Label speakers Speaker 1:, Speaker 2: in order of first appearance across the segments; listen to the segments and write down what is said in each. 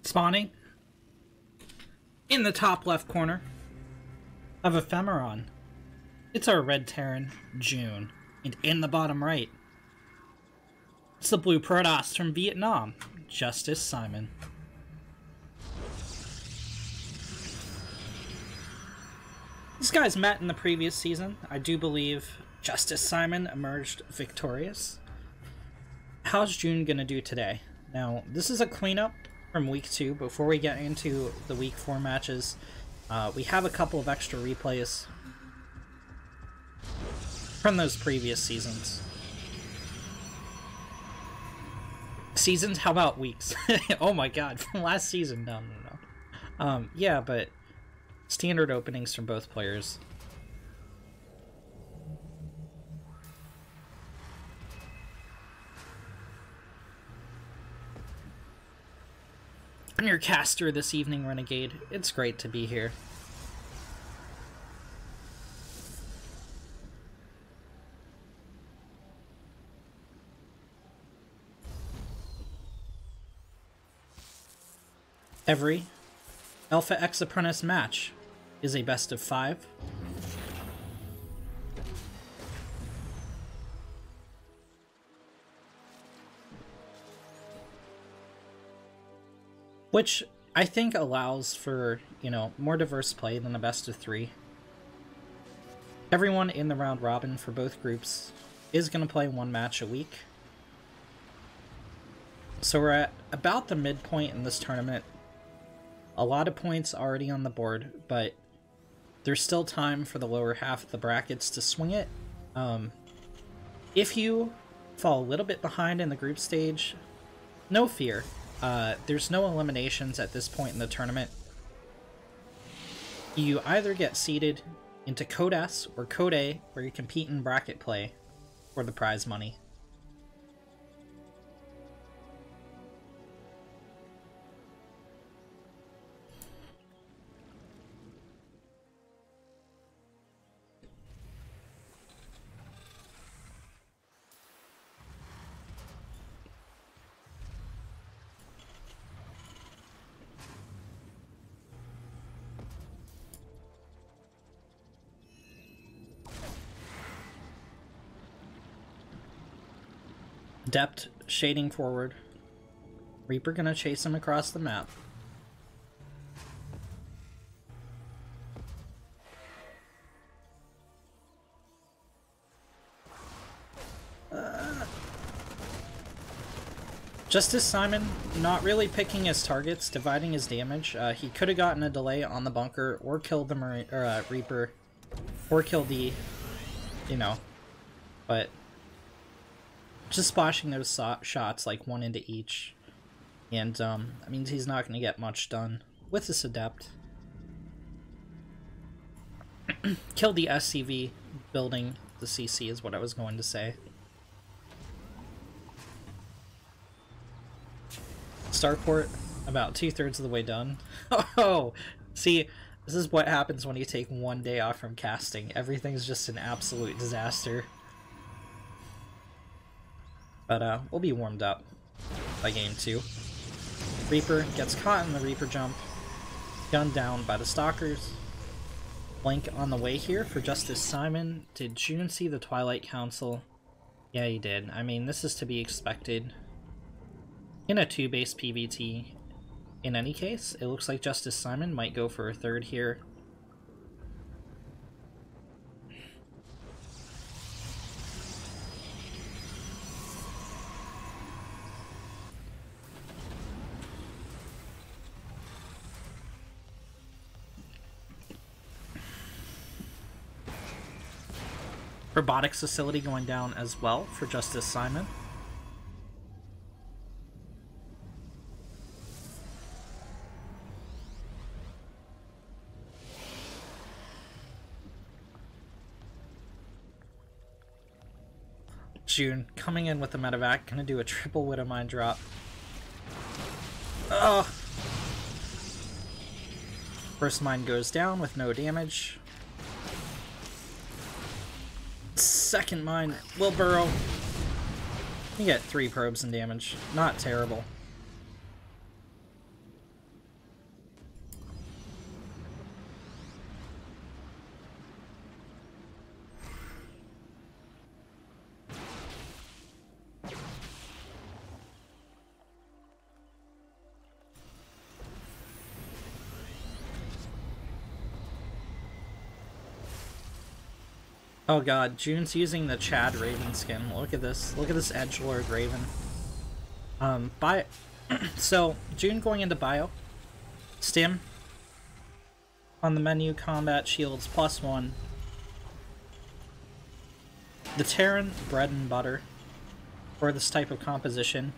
Speaker 1: Spawning in the top left corner of Ephemeron, it's our red Terran, June. And in the bottom right, it's the blue Protoss from Vietnam, JusticeSimon. These guys met in the previous season. I do believe JusticeSimon emerged victorious. How's June gonna do today? Now, this is a cleanup from week 2. Before we get into the week 4 matches, we have a couple of extra replays from those previous seasons. Seasons? How about weeks? Oh my god, from last season. No. Yeah, but standard openings from both players. I'm your caster this evening, Renegade. It's great to be here. Every AlphaX Apprentice match is a best of 5. Which I think allows for, you know, more diverse play than a best of 3. Everyone in the round robin for both groups is going to play 1 match a week. So we're at about the midpoint in this tournament. A lot of points already on the board, but there's still time for the lower half of the brackets to swing it. If you fall a little bit behind in the group stage, no fear. There's no eliminations at this point in the tournament. You either get seeded into Code S or Code A, where you compete in bracket play for the prize money. Depth shading forward. Reaper gonna chase him across the map. JusticeSimon not really picking his targets, dividing his damage. He could have gotten a delay on the bunker or killed the Reaper, or killed the, you know, but just splashing those shots, like 1 into each, and that means he's not going to get much done with this Adept. Kill the SCV, building the CC is what I was going to say. Starport, about 2/3 of the way done. Oh, see, this is what happens when you take 1 day off from casting. Everything's just an absolute disaster. But we'll be warmed up by game 2. Reaper gets caught in the Reaper jump, gunned down by the Stalkers. Blink on the way here for JusticeSimon. Did June see the Twilight Council? Yeah, he did. I mean, this is to be expected in a 2-base PvT. In any case, it looks like JusticeSimon might go for a 3rd here. Robotics facility going down as well for JusticeSimon. June coming in with the medevac, gonna do a triple Widow Mine drop. Oh! First mine goes down with no damage. Second mine will burrow. You get 3 probes and damage. Not terrible. Oh god, June's using the Chad Raven skin. Look at this. Look at this Edgelord Raven. So, June going into bio. Stim. On the menu, combat shields, +1. The Terran, bread and butter. For this type of composition.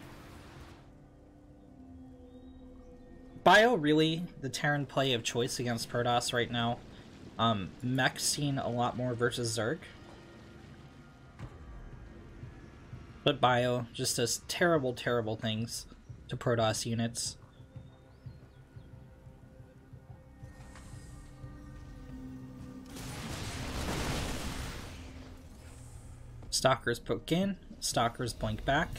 Speaker 1: Bio, really, the Terran play of choice against Protoss right now. Mech seen a lot more versus Zerg. But Bio just does terrible, terrible things to Protoss units. Stalkers poke in, Stalkers blink back.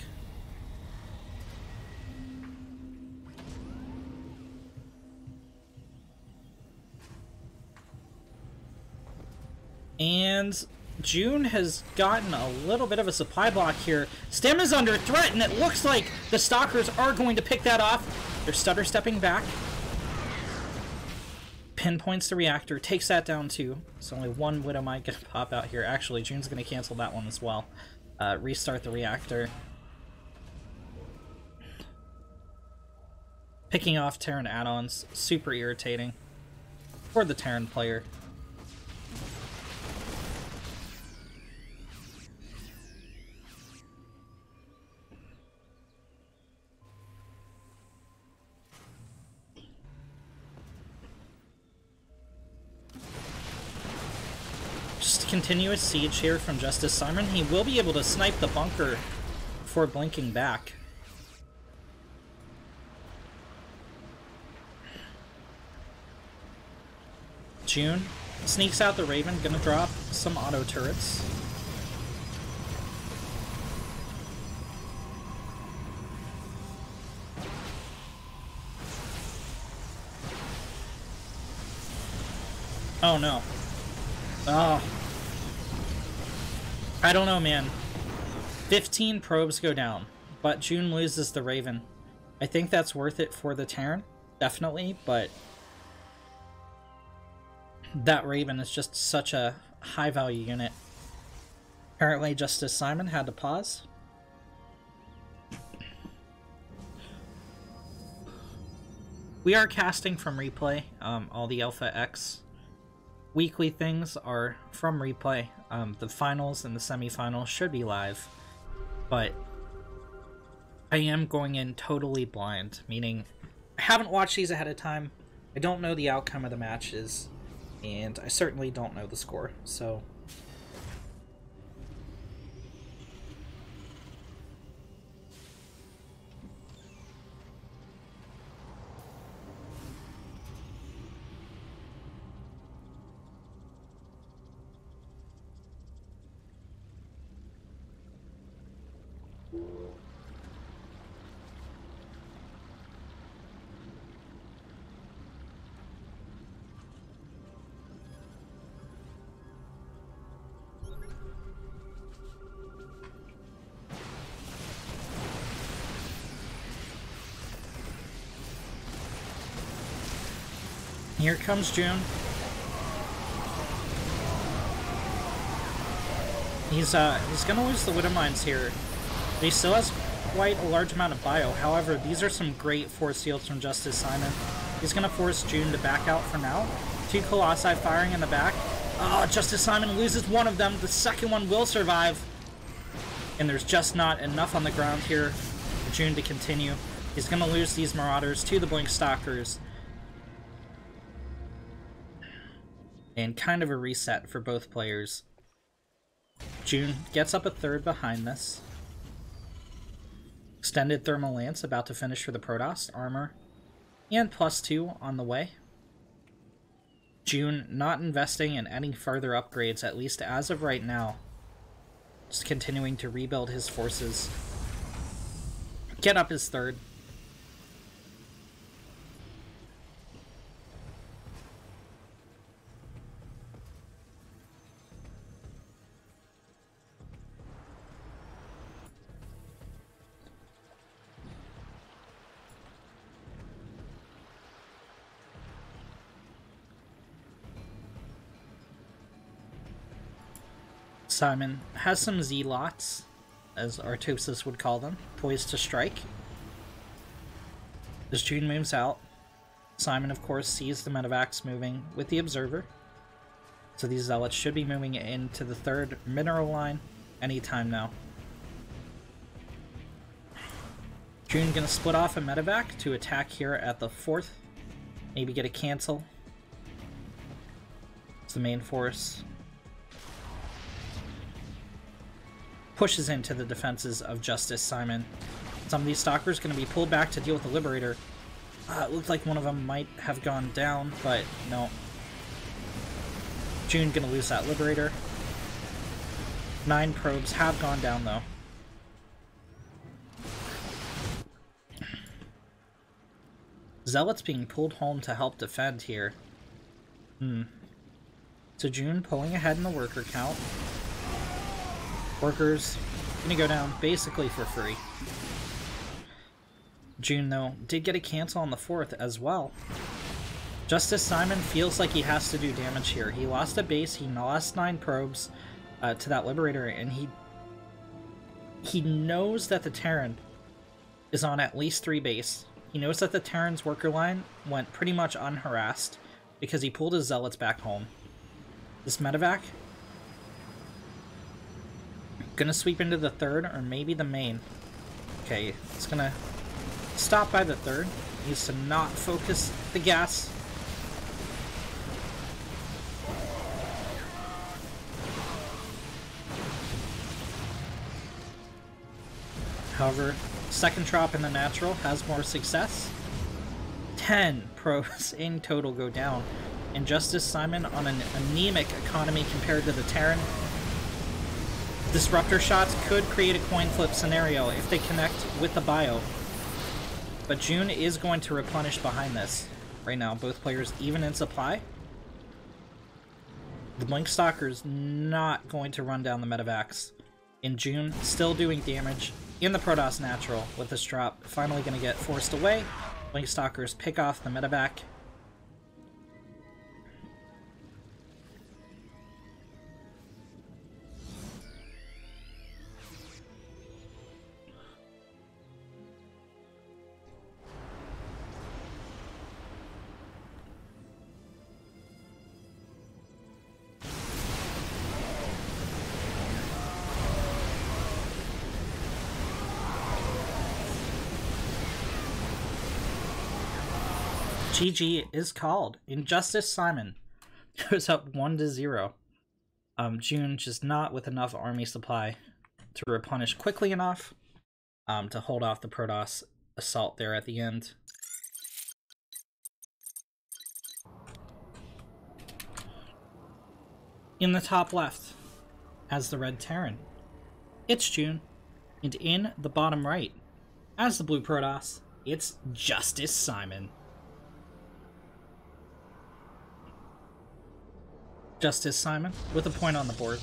Speaker 1: And June has gotten a little bit of a supply block here. Stem is under threat, and it looks like the Stalkers are going to pick that off. They're stutter stepping back. Pinpoints the reactor, takes that down too. So only one Widow might get to pop out here. Actually, June's going to cancel that one as well. Restart the reactor. Picking off Terran add-ons, super irritating for the Terran player. Just a continuous siege here from JusticeSimon. He will be able to snipe the bunker before blinking back. June sneaks out the Raven, gonna drop some auto turrets. Oh no. Oh. I don't know, man. 15 probes go down, but June loses the Raven. I think that's worth it for the Terran, definitely, but that Raven is just such a high-value unit. Apparently, JusticeSimon had to pause. We are casting from replay. All the AlphaX weekly things are from replay. The finals and the semifinals should be live, but I am going in totally blind, meaning I haven't watched these ahead of time. I don't know the outcome of the matches, and I certainly don't know the score, so here comes June. He's gonna lose the Widow Mines here, but he still has quite a large amount of bio. However, these are some great force fields from JusticeSimon. He's gonna force June to back out for now. 2 Colossi firing in the back. Oh, JusticeSimon loses one of them. The second one will survive. And there's just not enough on the ground here for June to continue. He's gonna lose these Marauders to the Blink Stalkers. And kind of a reset for both players. June gets up a third behind this. Extended Thermal Lance about to finish for the Protoss. Armor. And +2 on the way. June not investing in any further upgrades, at least as of right now. Just continuing to rebuild his forces. Get up his third. Simon has some Z-lots, as Artosis would call them, poised to strike. As June moves out, Simon, of course, sees the medevacs moving with the Observer. So these Zealots should be moving into the 3rd mineral line anytime now. June gonna split off a medevac to attack here at the 4th. Maybe get a cancel. It's the main force. Pushes into the defenses of JusticeSimon. Some of these Stalkers going to be pulled back to deal with the Liberator. It looked like one of them might have gone down, but no. June going to lose that Liberator. 9 probes have gone down, though. Zealots being pulled home to help defend here. So June pulling ahead in the worker count. Workers gonna go down basically for free. June, though, did get a cancel on the 4th as well. JusticeSimon feels like he has to do damage here. He lost a base, he lost 9 probes to that Liberator, and he knows that the Terran is on at least 3 base. He knows that the Terran's worker line went pretty much unharassed because he pulled his Zealots back home. This medevac gonna sweep into the 3rd or maybe the main. Okay, it's gonna stop by the 3rd. Needs to not focus the gas. However, 2nd drop in the natural has more success. 10 probes in total go down, and JusticeSimon on an anemic economy compared to the Terran. Disruptor shots could create a coin flip scenario if they connect with the bio. But June is going to replenish behind this. Right now, both players even in supply. The Blink Stalker's not going to run down the medevacs. And June still doing damage in the Protoss Natural with this drop. Finally going to get forced away. Blink Stalkers pick off the medevac. GG is called, and JusticeSimon goes up 1-0. June just not with enough army supply to replenish quickly enough to hold off the Protoss assault there at the end. In the top left, as the red Terran, it's June, and in the bottom right, as the blue Protoss, it's JusticeSimon. JusticeSimon with a point on the board.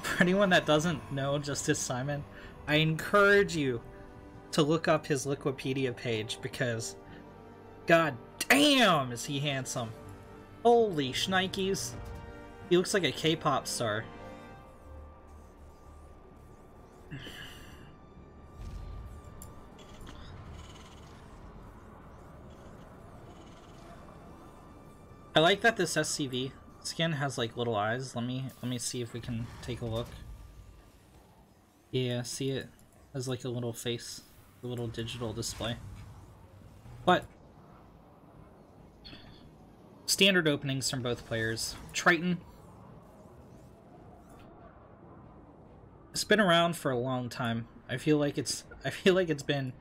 Speaker 1: For anyone that doesn't know JusticeSimon, I encourage you to look up his Wikipedia page because god damn is he handsome. Holy shnikes. He looks like a K-pop star. I like that this SCV skin has like little eyes. Let me see if we can take a look. Yeah, see it has like a little face, a little digital display. But standard openings from both players. Triton. It's been around for a long time. I feel like it's been,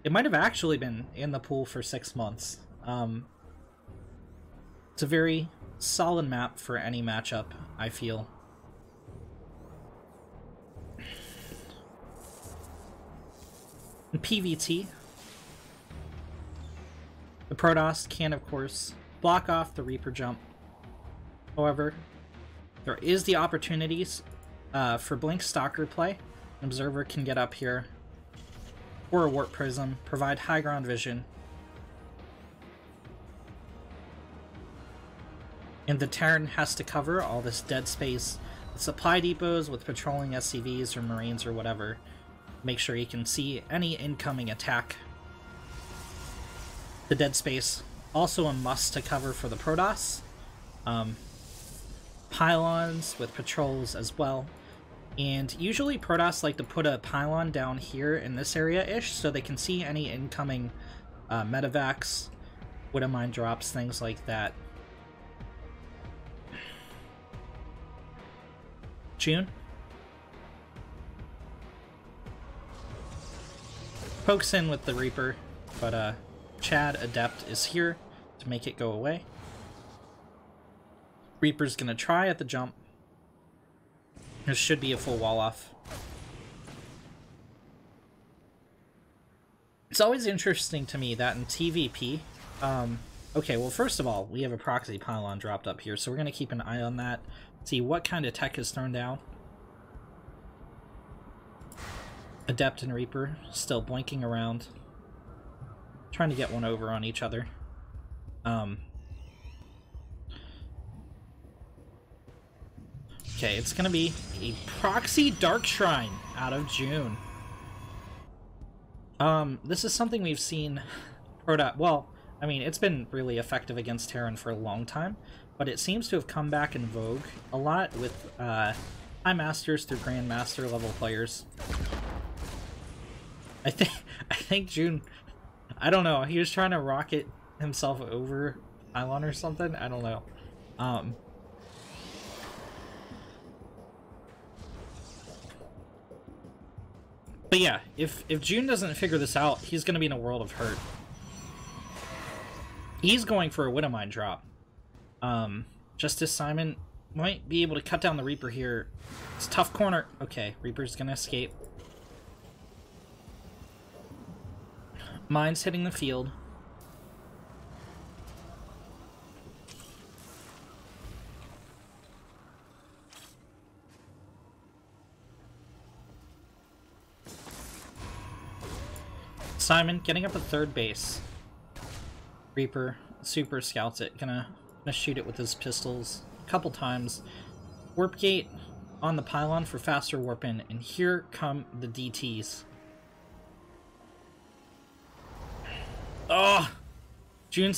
Speaker 1: it might have actually been in the pool for 6 months. It's a very solid map for any matchup, I feel. In PvT, the Protoss can, of course, block off the Reaper jump. However, there is the opportunities for Blink Stalker play. An Observer can get up here, or a Warp Prism, provide high ground vision, And the Terran has to cover all this dead space, supply depots with patrolling SCVs or Marines or whatever. Make sure he can see any incoming attack. The dead space, also a must to cover for the Protoss. Pylons with patrols as well. And usually Protoss like to put a pylon down here in this area-ish so they can see any incoming medevacs, Widowmine drops, things like that. June? Pokes in with the Reaper, but Chad Adept is here to make it go away. Reaper's gonna try at the jump. There should be a full wall off. It's always interesting to me that in TVP, okay, well first of all, we have a proxy pylon dropped up here, so we're gonna keep an eye on that. See what kind of tech is thrown down. Adept and Reaper still blinking around, trying to get one over on each other. Okay, it's gonna be a proxy Dark Shrine out of June. This is something we've seen well, I mean, it's been really effective against Terran for a long time, but it seems to have come back in vogue a lot with High Masters through Grandmaster level players. I think June, I don't know, he was trying to rocket himself over Pylon or something, I don't know. But yeah, if June doesn't figure this out, he's going to be in a world of hurt. He's going for a Widowmine drop. JusticeSimon might be able to cut down the Reaper here. It's a tough corner. Okay, Reaper's going to escape. Mine's hitting the field. Simon getting up at third base. Reaper super scouts it. Gonna shoot it with his pistols a couple times. Warp gate on the pylon for faster warp in, and here come the DTs. Oh! June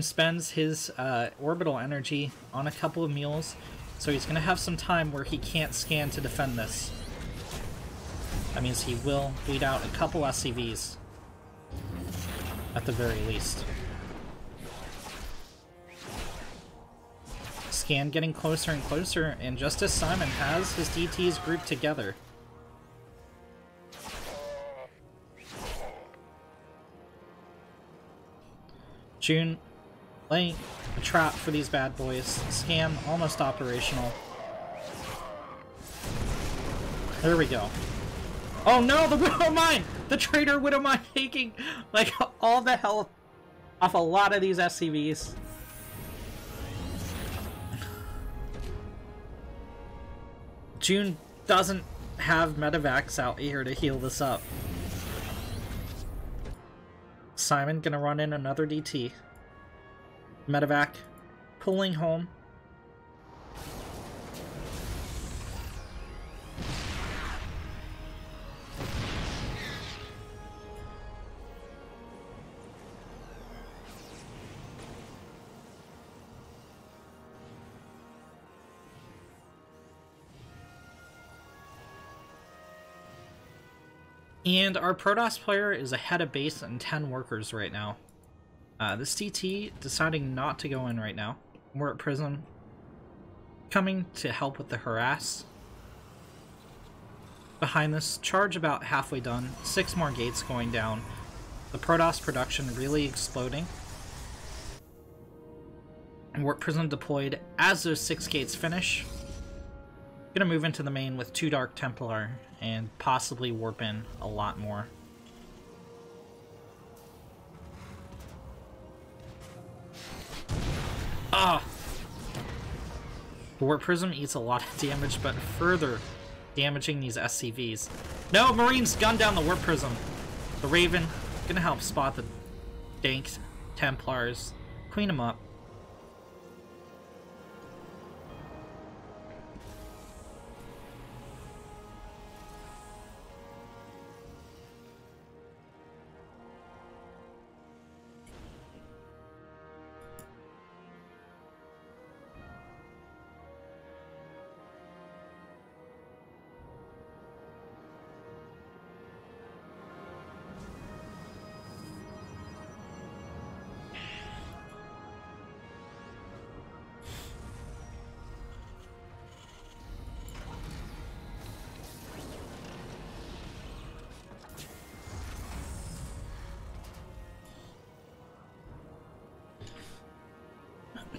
Speaker 1: spends his orbital energy on a couple of mules, so he's gonna have some time where he can't scan to defend this. That means he will bleed out a couple SCVs, at the very least. Scan getting closer and closer, and JusticeSimon has his DTs grouped together. June laying a trap for these bad boys. Scan almost operational. There we go. Oh no, the Widowmine! The traitor Widowmine taking, like, all the health off a lot of these SCVs. June doesn't have medevacs out here to heal this up. Simon gonna run in another DT. Medevac pulling home. And our Protoss player is ahead of base and 10 workers right now. This DT deciding not to go in right now. We're at Prism, coming to help with the harass. Behind this, charge about halfway done, 6 more gates going down. The Protoss production really exploding. And Warp Prism deployed as those 6 gates finish. Gonna move into the main with 2 Dark Templar and possibly warp in a lot more. Ah! The Warp Prism eats a lot of damage, but further damaging these SCVs. No, Marines gun down the Warp Prism. The Raven gonna help spot the dank Templars, clean them up.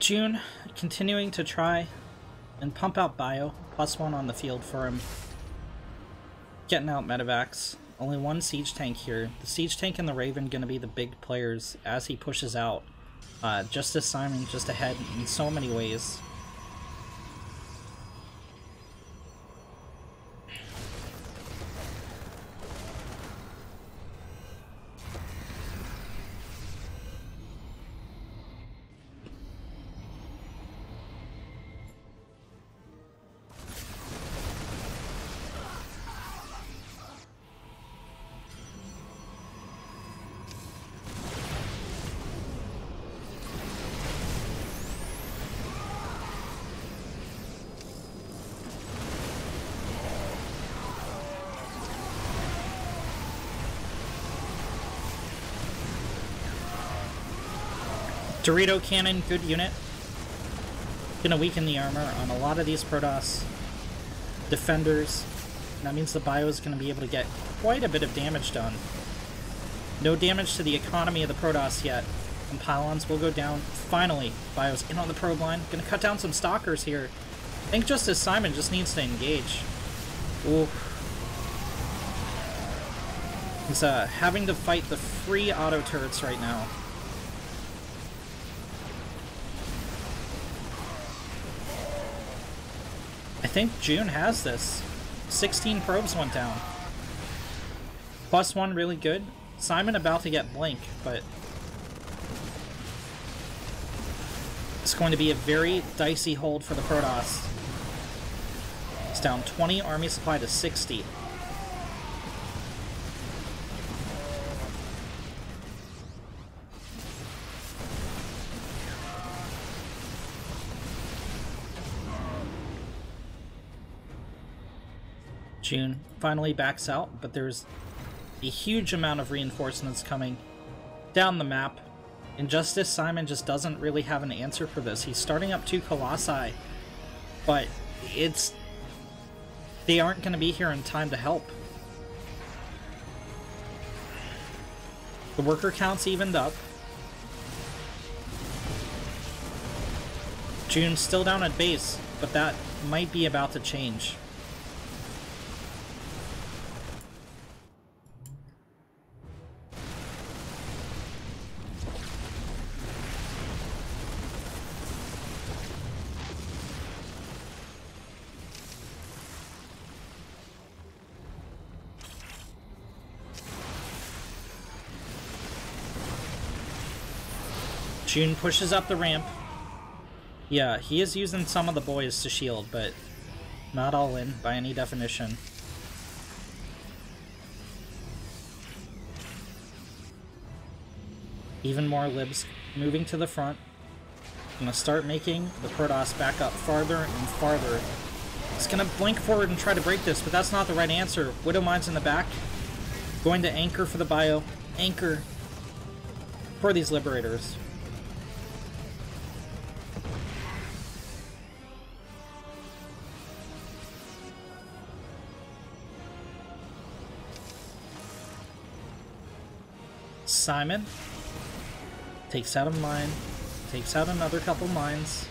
Speaker 1: June continuing to try and pump out bio. +1 on the field for him. Getting out medevacs. Only one siege tank here. The siege tank and the Raven gonna be the big players as he pushes out. JusticeSimon just ahead in so many ways. Dorito Cannon, good unit. Gonna weaken the armor on a lot of these Protoss defenders. That means the bio is gonna be able to get quite a bit of damage done. No damage to the economy of the Protoss yet. And pylons will go down. Finally, bio's in on the probe line. Gonna cut down some stalkers here. I think JusticeSimon just needs to engage. Ooh. He's having to fight the free auto turrets right now. I think June has this. 16 probes went down. +1 really good. Simon about to get blink, but it's going to be a very dicey hold for the Protoss. It's down 20, army supply to 60. June finally backs out, but there's a huge amount of reinforcements coming down the map, and JusticeSimon just doesn't really have an answer for this. He's starting up 2 Colossi, but they aren't going to be here in time to help. The worker count's evened up. June's still down at base, but that might be about to change. June pushes up the ramp. Yeah, he is using some of the boys to shield, but not all in by any definition. Even more libs moving to the front. Gonna start making the Protoss back up farther and farther. It's gonna blink forward and try to break this, but that's not the right answer. Widow Mine's in the back. Going to anchor for the bio. Anchor for these Liberators. Simon takes out a mine, takes out another couple mines.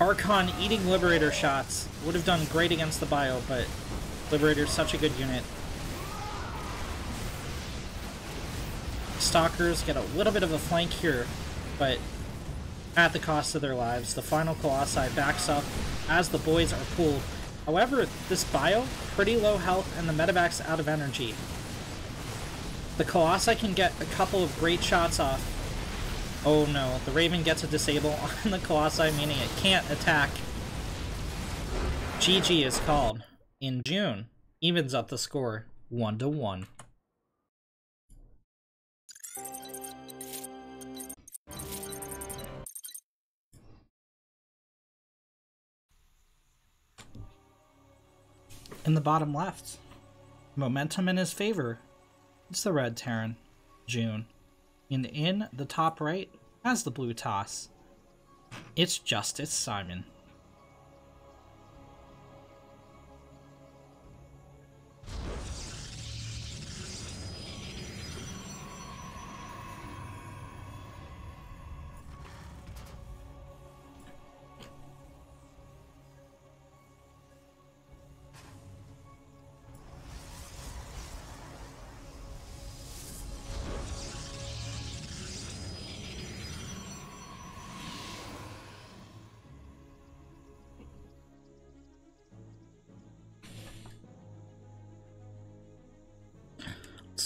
Speaker 1: Archon eating Liberator shots. Would have done great against the bio, but Liberator's such a good unit. Stalkers get a little bit of a flank here, but at the cost of their lives. The final Colossi backs up as the boys are pulled. However, this bio, pretty low health, and the medevacs out of energy. The Colossi can get a couple of great shots off. Oh no, the Raven gets a disable on the Colossi, meaning it can't attack. GG is called. In June, evens up the score 1-1. In the bottom left, momentum in his favor, it's the red Terran, June. And in the top right, has the blue toss, it's JusticeSimon.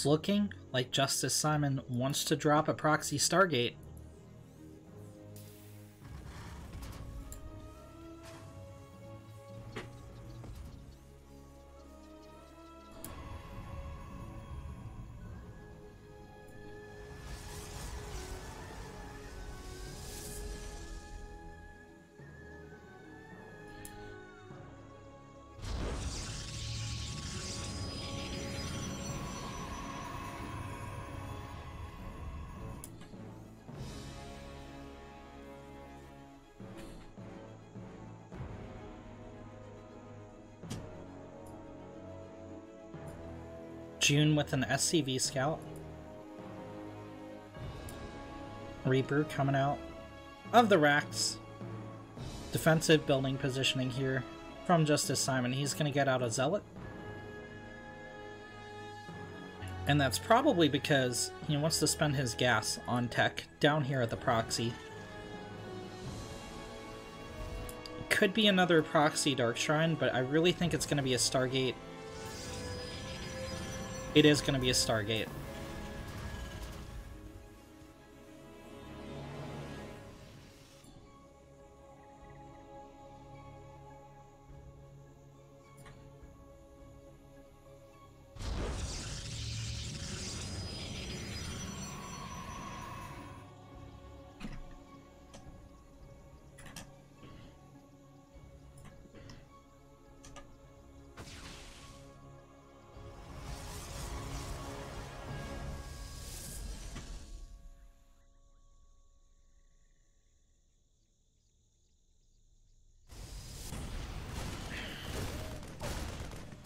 Speaker 1: It's looking like JusticeSimon wants to drop a proxy Stargate. June with an SCV scout. Reaper coming out of the racks. Defensive building positioning here from JusticeSimon. He's going to get out a Zealot. And that's probably because he wants to spend his gas on tech down here at the proxy. Could be another proxy Dark Shrine, but I really think it's going to be a Stargate. It is going to be a Stargate.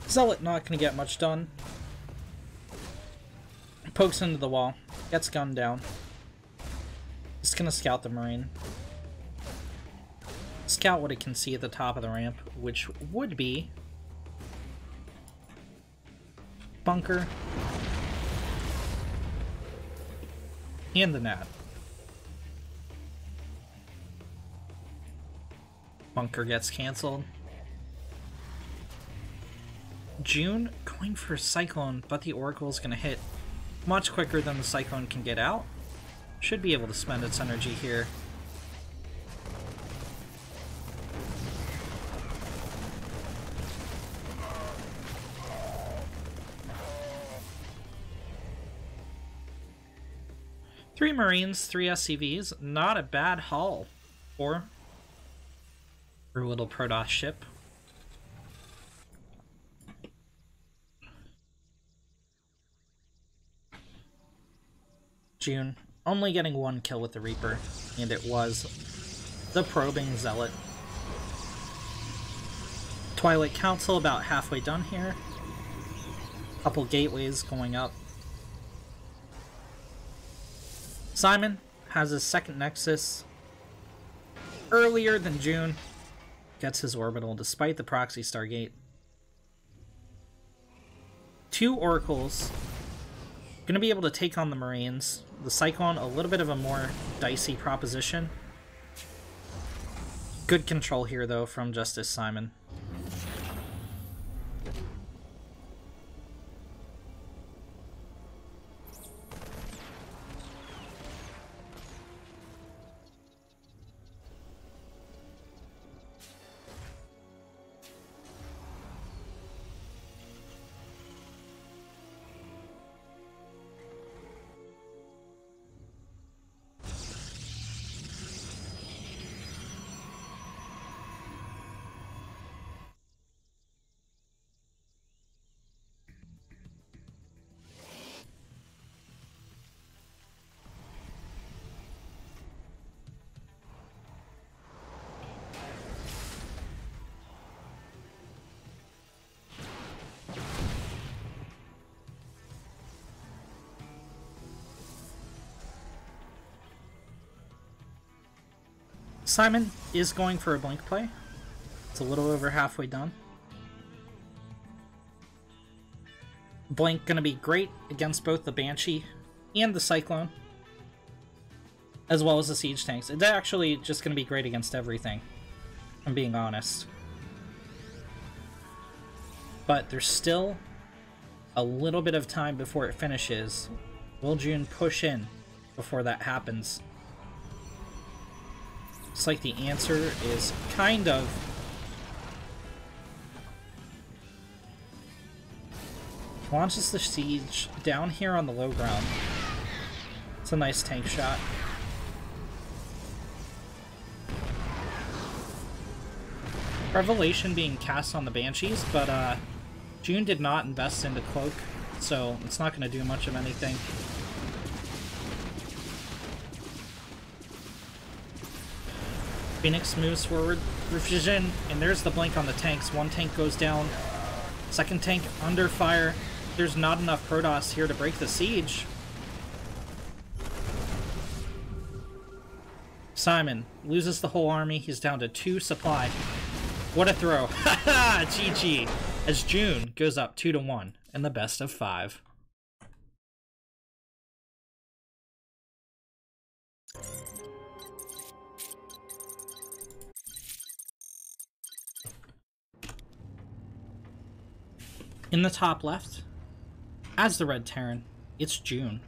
Speaker 1: Zealot not going to get much done. Pokes into the wall. Gets gunned down. Just going to scout the Marine. Scout what it can see at the top of the ramp, which would be bunker and the NAT. Bunker gets cancelled. June going for Cyclone, but the Oracle is going to hit much quicker than the Cyclone can get out. Should be able to spend its energy here. Three Marines, 3 SCVs. Not a bad haul for a little Protoss ship. June only getting 1 kill with the Reaper, and it was the probing Zealot. Twilight Council about halfway done here. Couple gateways going up. Simon has his second Nexus earlier than June. Gets his orbital despite the proxy Stargate. 2 Oracles. Gonna be able to take on the Marines. The Cyclone, a little bit of a more dicey proposition. Good control here, though, from JusticeSimon. Simon is going for a blink play. It's a little over halfway done. Blink gonna be great against both the Banshee and the Cyclone, as well as the Siege tanks. It's actually just gonna be great against everything, if I'm being honest. But there's still a little bit of time before it finishes. Will June push in before that happens? Looks like the answer is kind of. He launches the siege down here on the low ground. It's a nice tank shot. Revelation being cast on the Banshees, but June did not invest into Cloak, so it's not going to do much of anything. Phoenix moves forward, Revision, and there's the blink on the tanks. One tank goes down, second tank under fire. There's not enough Protoss here to break the siege. Simon loses the whole army. He's down to 2 supply. What a throw. Haha! GG. As June goes up 2-1 in the best of 5. In the top left, as the red Terran, it's June.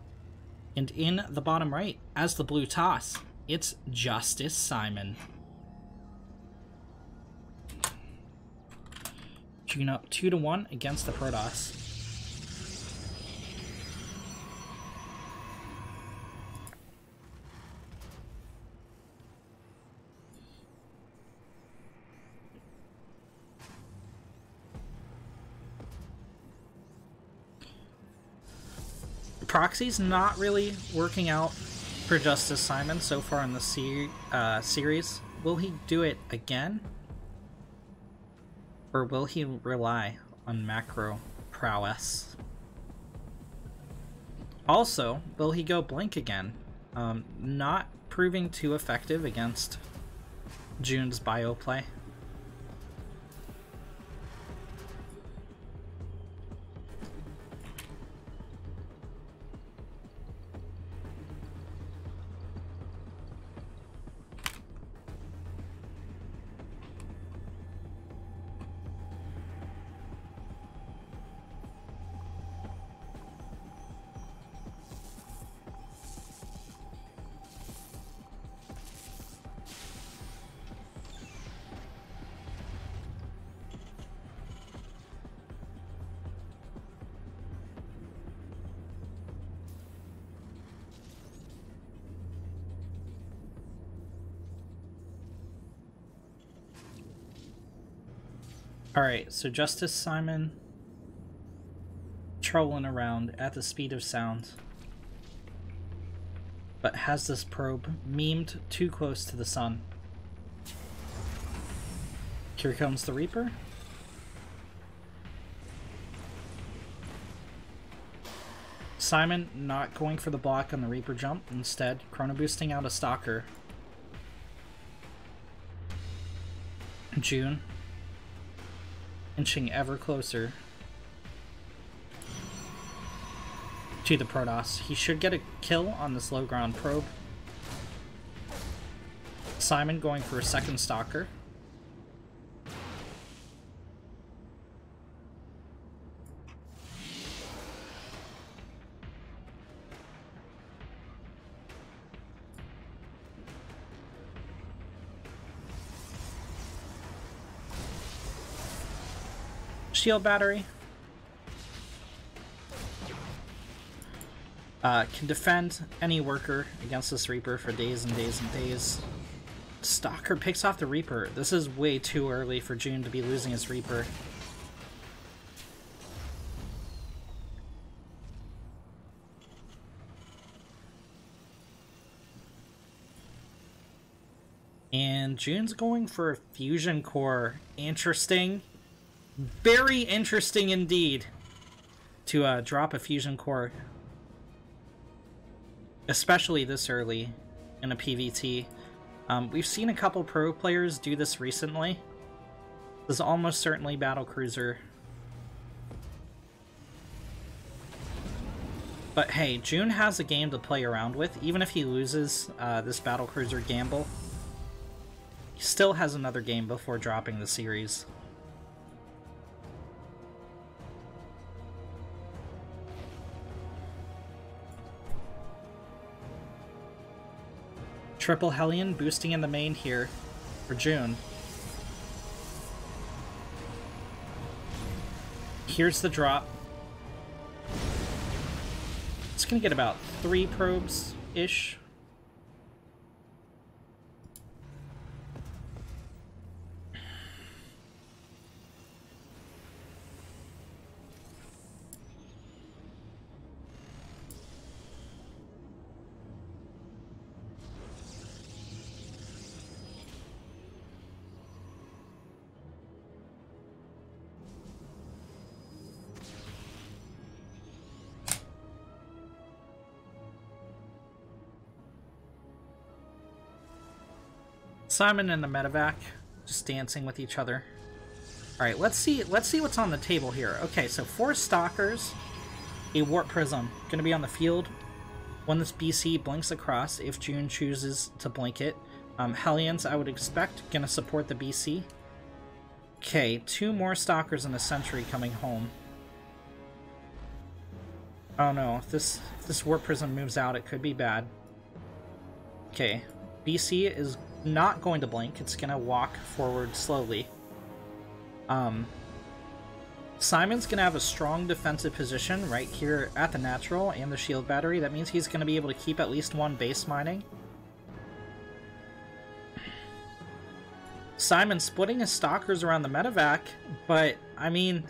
Speaker 1: And in the bottom right, as the blue Toss, it's JusticeSimon. June up 2-1 against the Protoss. Proxy's not really working out for JusticeSimon so far in the series. Will he do it again? Or will he rely on macro prowess? Also, will he go blink again? Not proving too effective against June's bio play. Alright, so JusticeSimon trolling around at the speed of sound, but has this probe memed too close to the sun. Here comes the Reaper. Simon not going for the block on the Reaper jump, instead chrono boosting out a Stalker. June inching ever closer to the Protoss. He should get a kill on this low ground probe. Simon going for a second Stalker. Shield battery. Can defend any worker against this Reaper for days and days and days. Stalker picks off the Reaper. This is way too early for June to be losing his Reaper. And June's going for a fusion core. Interesting. Very interesting indeed to drop a fusion core, especially this early in a PvT. We've seen a couple pro players do this recently. This is almost certainly Battlecruiser. But hey, June has a game to play around with. Even if he loses this Battlecruiser gamble, he still has another game before dropping the series. Triple Hellion boosting in the main here for June. Here's the drop. It's gonna get about 3 probes-ish. Simon and the medevac just dancing with each other. All right, let's see what's on the table here. Okay, so 4 stalkers, a warp prism going to be on the field when this BC blinks across if June chooses to blink it. Hellions, I would expect, going to support the BC. Okay, 2 more stalkers and a sentry coming home. Oh no, if this warp prism moves out, it could be bad. Okay, BC is not going to blink. It's going to walk forward slowly. Simon's going to have a strong defensive position right here at the natural and the shield battery. That means he's going to be able to keep at least 1 base mining. Simon splitting his stalkers around the medevac, but, I mean,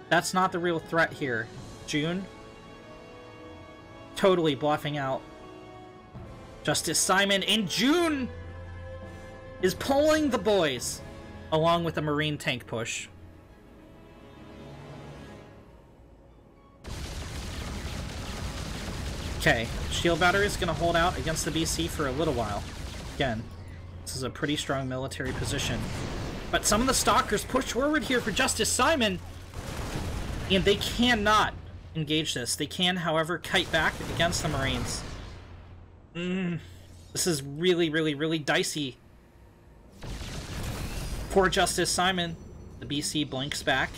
Speaker 1: that's not the real threat here. June totally bluffing out JusticeSimon, and June is pulling the boys along with a marine tank push. Okay, shield battery is going to hold out against the BC for a little while. Again, this is a pretty strong military position. But some of the stalkers push forward here for JusticeSimon, and they cannot engage this. They can, however, kite back against the Marines. This is really, really, really dicey. Poor JusticeSimon. The BC blinks back.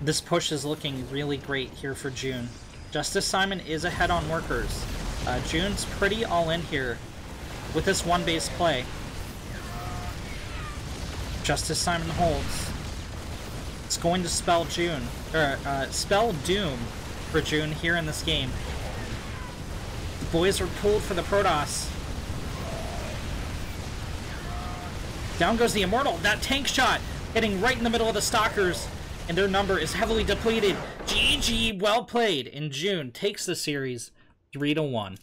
Speaker 1: This push is looking really great here for June. JusticeSimon is ahead on workers. June's pretty all in here with this 1 base play. JusticeSimon holds. It's going to spell spell doom for June here in this game. The boys are pulled for the Protoss. Down goes the Immortal. That tank shot hitting right in the middle of the Stalkers. And their number is heavily depleted. GG, well played. And June takes the series 3-1.